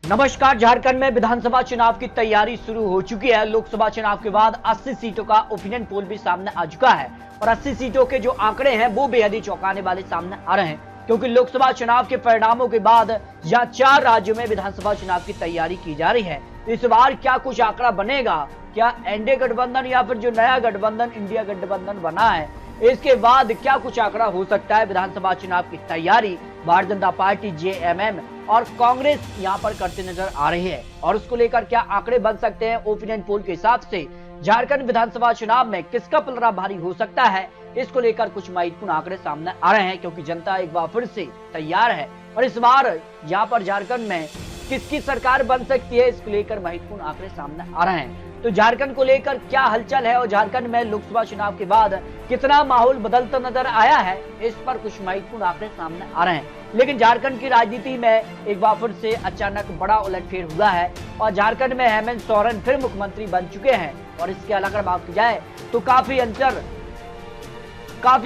नमस्कार। झारखंड में विधानसभा चुनाव की तैयारी शुरू हो चुकी है। लोकसभा चुनाव के बाद 80 सीटों का ओपिनियन पोल भी सामने आ चुका है और 80 सीटों के जो आंकड़े हैं वो बेहद ही चौंकाने वाले सामने आ रहे हैं, क्योंकि लोकसभा चुनाव के परिणामों के बाद यहाँ 4 राज्यों में विधानसभा चुनाव की तैयारी की जा रही है। इस बार क्या कुछ आंकड़ा बनेगा? क्या एनडीए गठबंधन या फिर जो नया गठबंधन इंडिया गठबंधन बना है, इसके बाद क्या कुछ आंकड़ा हो सकता है? विधानसभा चुनाव की तैयारी भारतीय जनता पार्टी, जेएमएम और कांग्रेस यहां पर करते नजर आ रही है और उसको लेकर क्या आंकड़े बन सकते हैं? ओपिनियन पोल के हिसाब से झारखंड विधानसभा चुनाव में किसका पलड़ा भारी हो सकता है, इसको लेकर कुछ महत्वपूर्ण आंकड़े सामने आ रहे हैं, क्योंकि जनता एक बार फिर से तैयार है और इस बार यहाँ पर झारखंड में किसकी सरकार बन सकती है, इसको लेकर महत्वपूर्ण आंकड़े सामने आ रहे हैं। तो झारखंड को लेकर क्या हलचल है और झारखंड में लोकसभा चुनाव के बाद कितना माहौल बदलता नजर आया है, इस पर कुछ महत्वपूर्ण आंकड़े सामने आ रहे हैं। लेकिन झारखंड की राजनीति में एक बार फिर से अचानक बड़ा उलटफेर हुआ है और झारखंड में हेमंत सोरेन फिर मुख्यमंत्री बन चुके हैं और इसके अलावा बात की जाए तो काफी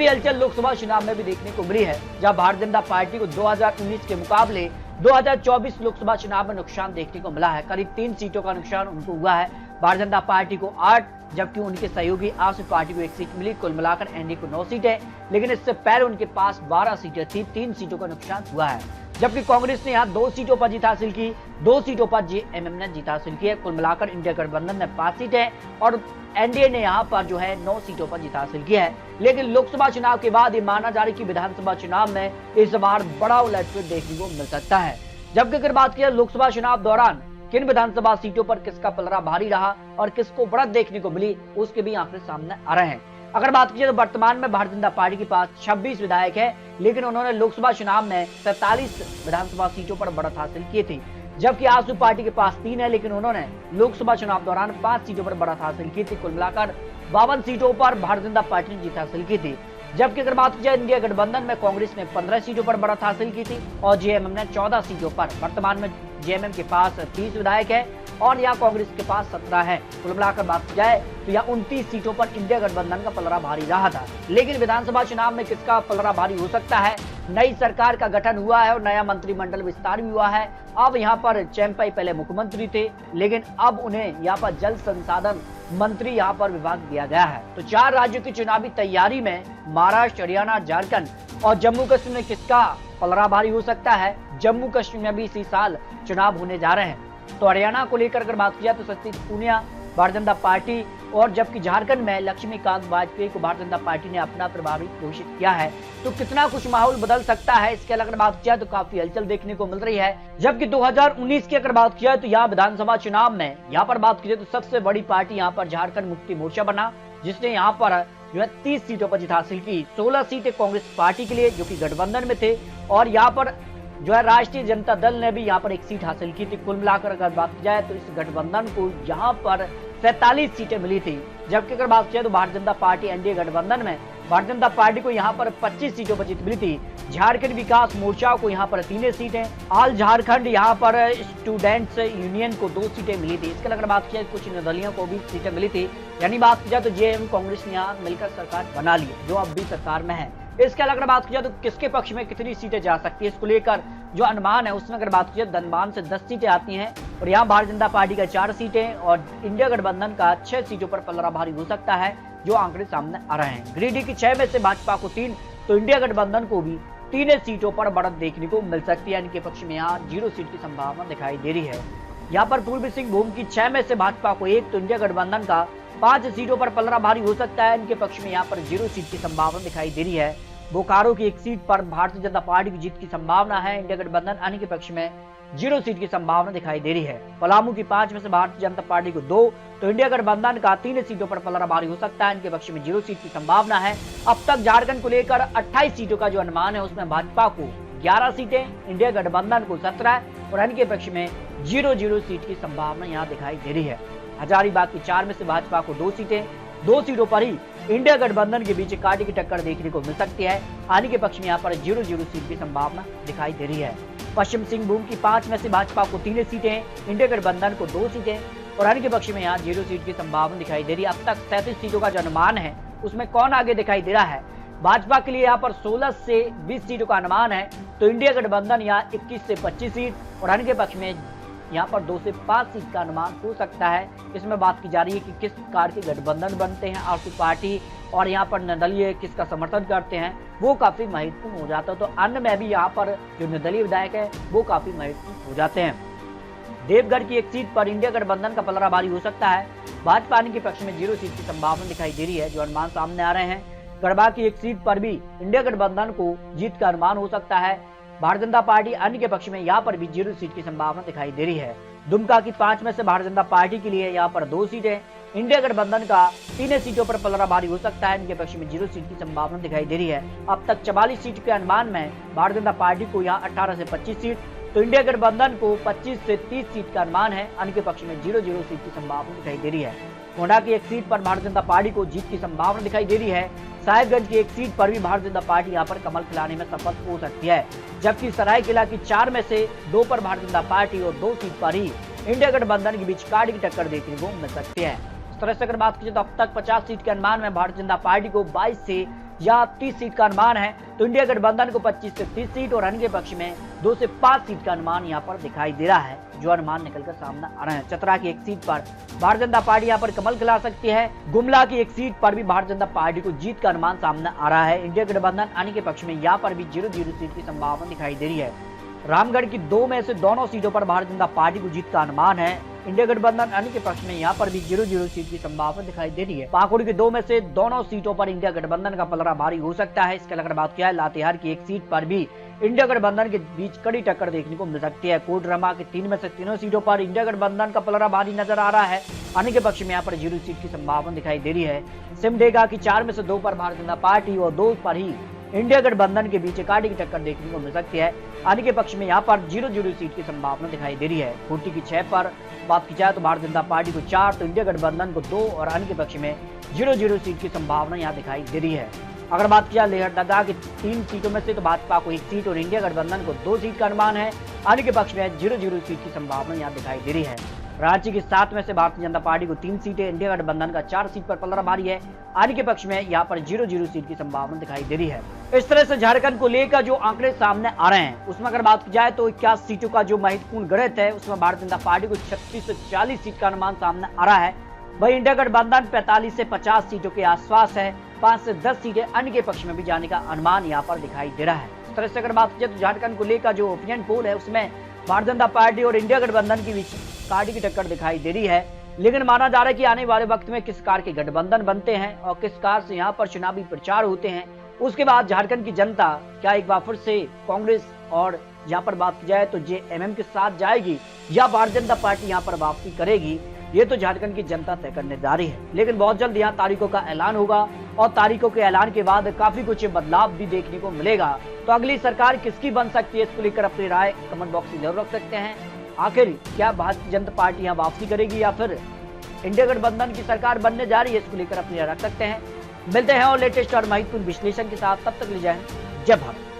हलचल लोकसभा चुनाव में भी देखने को मिली है, जहां भारतीय जनता पार्टी को 2019 के मुकाबले 2024 लोकसभा चुनाव में नुकसान देखने को मिला है। करीब 3 सीटों का नुकसान उनको हुआ है। भारतीय जनता पार्टी को 8, जबकि उनके सहयोगी आप पार्टी को 1 सीट मिली। कुल मिलाकर एनडीए को 9 सीटें, लेकिन इससे पहले उनके पास 12 सीटें थी। 3 सीटों का नुकसान हुआ है, जबकि कांग्रेस ने यहाँ 2 सीटों पर जीत हासिल की, 2 सीटों पर जेएमएम ने जीत हासिल की है। कुल मिलाकर इंडिया गठबंधन ने 5 सीटें और एनडीए ने यहाँ पर जो है 9 सीटों पर जीत हासिल की है। लेकिन लोकसभा चुनाव के बाद ये माना जा रहा है कि विधानसभा चुनाव में इस बार बड़ा उलटफेर देखने को मिल सकता है। जबकि अगर बात की लोकसभा चुनाव दौरान किन विधानसभा सीटों पर किसका पलड़ा भारी रहा और किसको बढ़त देखने को मिली, उसके भी आंकड़े सामने आ रहे हैं। अगर बात की तो वर्तमान में भारतीय जनता पार्टी के पास 26 विधायक है, लेकिन उन्होंने लोकसभा चुनाव में 47 विधानसभा सीटों पर बढ़त हासिल की थी। जबकि आजसू पार्टी के पास 3 है, लेकिन उन्होंने लोकसभा चुनाव दौरान 5 सीटों पर बढ़त हासिल की थी। कुल मिलाकर 52 सीटों पर भारतीय जनता पार्टी ने जीत हासिल की थी। जबकि अगर बात की जाए इंडिया गठबंधन में, कांग्रेस ने 15 सीटों पर बढ़त हासिल की थी और जेएमएम ने 14 सीटों पर। वर्तमान में जेएमएम के पास 30 विधायक है और यहाँ कांग्रेस के पास 17 है। कुल मिलाकर बात की जाए तो यहाँ 29 सीटों पर इंडिया गठबंधन का पलड़ा भारी रहा था। लेकिन विधानसभा चुनाव में किसका पलड़ा भारी हो सकता है? नई सरकार का गठन हुआ है और नया मंत्रिमंडल विस्तार भी हुआ है। अब यहाँ पर चैंपाई पहले मुख्यमंत्री थे, लेकिन अब उन्हें यहाँ पर जल संसाधन मंत्री यहाँ पर विभाग दिया गया है। तो 4 राज्यों की चुनावी तैयारी में महाराष्ट्र, हरियाणा, झारखंड और जम्मू कश्मीर में किसका पलड़ा भारी हो सकता है? जम्मू कश्मीर में भी इसी साल चुनाव होने जा रहे हैं। तो हरियाणा को लेकर अगर बात की जाए तो सतीश पूनिया भारतीय जनता पार्टी, और जबकि झारखंड में लक्ष्मीकांत वाजपेयी को भारतीय जनता पार्टी ने अपना प्रभारी घोषित किया है। तो कितना कुछ माहौल बदल सकता है, इसके अलावा बात किया तो काफी हलचल देखने को मिल रही है। जबकि 2019 की अगर बात किया तो यहाँ विधानसभा चुनाव में यहाँ पर बात की तो सबसे बड़ी पार्टी यहाँ पर झारखंड मुक्ति मोर्चा बना, जिसने यहाँ पर जो है 30 सीटों पर जीत हासिल की। 16 सीटें कांग्रेस पार्टी के लिए, जो कि गठबंधन में थे, और यहाँ पर जो है राष्ट्रीय जनता दल ने भी यहाँ पर 1 सीट हासिल की थी। कुल मिलाकर अगर बात की जाए तो इस गठबंधन को यहाँ पर 47 सीटें मिली थी। जबकि अगर बात किया तो भारतीय जनता पार्टी एनडीए गठबंधन में भारतीय जनता पार्टी को यहाँ पर 25 सीटों पर जीत मिली थी। झारखंड विकास मोर्चा को यहाँ पर 3 सीटें, ऑल झारखंड यहाँ पर स्टूडेंट्स यूनियन को 2 सीटें मिली थी। इसके अलावा बात किया कुछ निर्दलियों को भी सीटें मिली थी। यानी बात की जाए तो जेएमएम कांग्रेस ने यहाँ मिलकर सरकार बना ली, जो अब भी सरकार में है। इसके अलावा बात की जाए तो किसके पक्ष में कितनी सीटें जा सकती है, इसको लेकर जो अनुमान है उसमें अगर बात की जाए धनबाद से 10 सीटें आती हैं और यहाँ भारतीय जनता पार्टी का 4 सीटें और इंडिया गठबंधन का 6 सीटों पर पलड़ा भारी हो सकता है, जो आंकड़े सामने आ रहे हैं। गिरिडीह की 6 में से भाजपा को 3, तो इंडिया गठबंधन को भी 3 सीटों पर बढ़त देखने को मिल सकती है। इनके पक्ष में यहाँ 0 सीट की संभावना दिखाई दे रही है। यहाँ पर पूर्वी सिंहभूम की 6 में से भाजपा को 1, तो इंडिया गठबंधन का 5 सीटों पर पलड़ा भारी हो सकता है। इनके पक्ष में यहाँ पर 0 सीट की संभावना दिखाई दे रही है। बोकारो की 1 सीट पर भारतीय जनता पार्टी की जीत की संभावना है। इंडिया गठबंधन आने के पक्ष में 0 सीट की संभावना दिखाई दे रही है। पलामू की 5 में से भारतीय जनता पार्टी को 2, तो इंडिया गठबंधन का 3 सीटों पर पलड़ा भारी हो सकता है। इनके पक्ष में 0 सीट की संभावना है। अब तक झारखंड को लेकर 28 सीटों का जो अनुमान है उसमें भाजपा को 11 सीटें, इंडिया गठबंधन को 17 और इनके पक्ष में 0 सीट की संभावना यहाँ दिखाई दे रही है। हजारीबाग की 4 में से भाजपा को 2 सीटें, 2 सीटों पर ही इंडिया गठबंधन के बीच कांटे की टक्कर देखने को मिल सकती है। आने के पक्ष में यहाँ पर 0 सीट की संभावना दिखाई दे रही है। पश्चिम सिंहभूम की 5 में से भाजपा को 3 सीटें, इंडिया गठबंधन को 2 सीटें और आने के पक्ष में यहाँ 0 सीट की संभावना दिखाई दे रही है। अब तक 37 सीटों का जो अनुमान है उसमें कौन आगे दिखाई दे रहा है? भाजपा के लिए यहाँ पर 16 से 20 सीटों का अनुमान है, तो इंडिया गठबंधन यहाँ 21 से 25 सीट और अन्य के पक्ष में यहाँ पर 2 से 5 सीट का अनुमान हो सकता है। इसमें बात की जा रही है कि किस प्रकार के गठबंधन बनते हैं आरसीपी पार्टी और यहाँ पर निर्दलीय किसका समर्थन करते हैं, वो काफी महत्वपूर्ण हो जाता है। तो अन्य में भी यहाँ पर जो निर्दलीय विधायक है वो काफी महत्वपूर्ण हो जाते हैं। देवगढ़ की एक सीट पर इंडिया गठबंधन का पलड़ा भारी हो सकता है। भाजपा के पक्ष में 0 सीट की संभावना दिखाई दे रही है, जो अनुमान सामने आ रहे हैं। गढ़वा की एक सीट पर भी इंडिया गठबंधन को जीत का अनुमान हो सकता है। भारतीय जनता पार्टी अन्य के पक्ष में यहाँ पर भी 0 सीट की संभावना दिखाई दे रही है। दुमका की 5 में से भारतीय जनता पार्टी के लिए यहाँ पर 2 सीटें, इंडिया गठबंधन का 3 सीटों पर पलड़ा भारी हो सकता है। इनके पक्ष में 0 सीट की संभावना दिखाई दे रही है। अब तक 44 सीट के अनुमान में भारतीय जनता पार्टी को यहाँ 18 से 25 सीट, तो इंडिया गठबंधन को 25 से 30 सीट का अनुमान है। अन्य के पक्ष में 0-0 सीट की संभावना दिखाई दे रही है। गोंडा की एक सीट पर भारतीय जनता पार्टी को जीत की संभावना दिखाई दे रही है। साहिबगंज की एक सीट पर भी भारतीय जनता पार्टी यहाँ पर कमल खिलाने में सफल हो सकती है, जबकि सरायकेला की 4 में से 2 पर भारतीय जनता पार्टी और 2 सीट पर ही इंडिया गठबंधन के बीच कांटे की टक्कर देखने को मिल सकती है। इस तरह से अगर बात की जाए तो अब तक 50 सीट के अनुमान में भारतीय जनता पार्टी को 22 से या 30 सीट का अनुमान है, तो इंडिया गठबंधन को 25 से 30 सीट और अन्य के पक्ष में 2 से 5 सीट का अनुमान यहाँ पर दिखाई दे रहा है, जो अनुमान निकलकर सामने आ रहे हैं। चतरा की एक सीट पर भारतीय जनता पार्टी यहाँ पर कमल खिला सकती है। गुमला की एक सीट पर भी भारतीय जनता पार्टी को जीत का अनुमान सामने आ रहा है। इंडिया गठबंधन अन्य के पक्ष में यहाँ पर भी 0-0 सीट की संभावना दिखाई दे रही है। रामगढ़ की 2 में से दोनों सीटों पर भारतीय जनता पार्टी को जीत का अनुमान है। इंडिया गठबंधन अन्य के पक्ष में यहाँ पर भी 0-0 सीट की संभावना दिखाई दे रही है। पाकुड़ की 2 में से दोनों सीटों पर इंडिया गठबंधन का पलड़ा भारी हो सकता है। इसके अगर बात किया है लातेहार की एक सीट पर भी इंडिया गठबंधन के बीच कड़ी टक्कर देखने को मिल सकती है। कोडरमा की 3 में से तीनों सीटों पर इंडिया गठबंधन का पलड़ा भारी नजर आ रहा है। अन्य के पक्ष में यहाँ पर 0 सीट की संभावना दिखाई दे रही है। सिमडेगा की 4 में से 2 पर भारतीय जनता पार्टी और 2 पर ही इंडिया गठबंधन के बीच कांटे की टक्कर देखने को मिल सकती है। अन्य के पक्ष में यहाँ पर 0-0 सीट की संभावना दिखाई दे रही है। खूंटी की 6 पर बात की जाए तो भारतीय जनता पार्टी को 4, तो इंडिया गठबंधन को 2 और अन्य के पक्ष में 0-0 सीट की संभावना यहाँ दिखाई दे रही है। अगर बात की जाए लोहरदगा की 3 सीटों में से तो भाजपा को 1 सीट और इंडिया गठबंधन को 2 सीट का अनुमान है। अन्य के पक्ष में 0-0 सीट की संभावना यहाँ दिखाई दे रही है। रांची की 7 में से भारतीय जनता पार्टी को 3 सीटें, इंडिया गठबंधन का 4 सीट पर पलड़ा भारी है। अन्य के पक्ष में यहाँ पर 0-0 सीट की संभावना दिखाई दे रही है। इस तरह से झारखंड को लेकर जो आंकड़े सामने आ रहे हैं उसमें अगर बात की जाए तो 21 सीटों का जो महत्वपूर्ण गणित है उसमें भारतीय जनता पार्टी को 36 से 40 सीट का अनुमान सामने आ रहा है। वही इंडिया गठबंधन 45 से 50 सीटों के आसपास है। 5 से 10 सीटें अन्य के पक्ष में भी जाने का अनुमान यहाँ पर दिखाई दे रहा है। इस तरह से अगर बात की जाए तो झारखंड को लेकर जो ओपिनियन पोल है उसमें भारतीय जनता पार्टी और इंडिया गठबंधन के बीच कांटे की टक्कर दिखाई दे रही है। लेकिन माना जा रहा है कि आने वाले वक्त में किस कार के गठबंधन बनते हैं और किस कार से यहाँ पर चुनावी प्रचार होते हैं, उसके बाद झारखंड की जनता क्या एक बार फिर से कांग्रेस और यहाँ पर बात की जाए तो जेएमएम के साथ जाएगी या भारतीय जनता पार्टी यहाँ पर वापसी करेगी, ये तो झारखंड की जनता तय करने जा रही है। लेकिन बहुत जल्द यहाँ तारीखों का ऐलान होगा और तारीखों के ऐलान के बाद काफी कुछ बदलाव भी देखने को मिलेगा। तो अगली सरकार किसकी बन सकती है, इसको लेकर अपनी राय कमेंट बॉक्स में जरूर रख सकते हैं। आखिर क्या भारतीय जनता पार्टी यहाँ वापसी करेगी या फिर इंडिया गठबंधन की सरकार बनने जा रही है, इसको लेकर अपनी राय रख सकते हैं। मिलते हैं और लेटेस्ट और महत्वपूर्ण विश्लेषण के साथ, तब तक ले जाएं जय भारत।